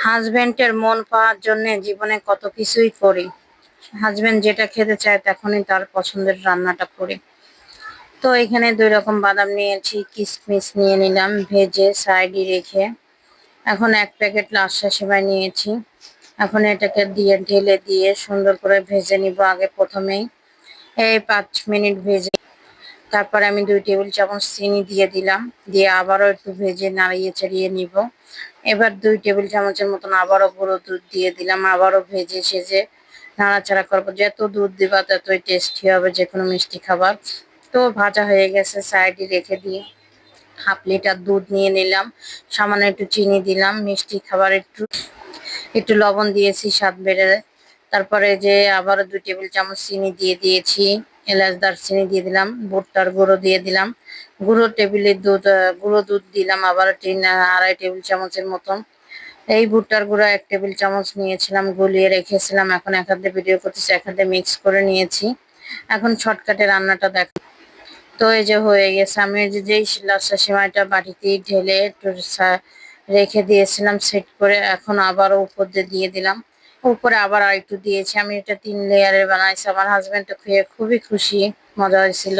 হাজবেন্ডের মন পাওয়ার জন্য জীবনে কত কিছুই করি। হাজবেন্ড যেটা খেতে চায় তখনই তার পছন্দের রান্নাটা করি। তো এখানে 2 রকম বাদাম নিয়েছি, কিশমিশ নিয়ে নিলাম ভেজে সাইডে রেখে। এখন 1 প্যাকেট লাচ্ছা সেমাই নিয়েছি। এখন এটাকে ঢেলে দিয়ে সুন্দর করে ভেজে নিব আগে প্রথমেই। এই 5 মিনিট ভেজে তারপরে আমি 2 টেবিল চামচ চিনি দিয়ে দিলাম। দিয়ে আবারও একটু ভেজে নাড়িয়ে চাড়িয়ে নিব। এবার 2 টেবিল চামচের মতন আবারও গুঁড়ো দুধ দিয়ে দিলাম। আবারও ভেজে সেজে নাড়াচাড়া করব। যত দুধ দিবা ততই টেস্টি হবে যেকোনো মিষ্টি খাবার। তো ভাজা হয়ে গেছে, সাইডে রেখে দিয়ে 1/2 লিটার দুধ নিয়ে নিলাম। সামান্য একটু চিনি দিলাম, মিষ্টি খাবার একটু লবণ দিয়েছি স্বাদ বেড়ে। তারপরে যে আবারও 2 টেবিল চামচ চিনি দিয়ে দিয়েছি, এলাচ দারচিনি দিয়ে দিলাম, ভুট্টার গুঁড়ো দিয়ে দিলাম, গুঁড়ো দুধ দিলাম আবার 2.5 টেবিল চামচের মতন। এই ভুট্টার গুঁড়ো 1 টেবিল চামচ নিয়েছিলাম, গুলিয়ে রেখেছিলাম। এখন এক হাতে ভিডিও করতেছি, এক হাতে মিক্স করে নিয়েছি। এখন শর্টকাটে রান্নাটা দেখো। তো এই যে হয়ে গেছে। আমি যেই লাচ্ছা সেমাইটা বাটিতে ঢেলে একটু রেখে দিয়েছিলাম সেট করে, এখন আবারও উপর দিয়ে দিলাম। উপরে আবার আরেকটু দিয়েছি। আমি এটা 3 লেয়ারের বানাইছি। আমার হাজবেন্ড তো খেয়ে খুবই খুশি, মজা হয়েছিল।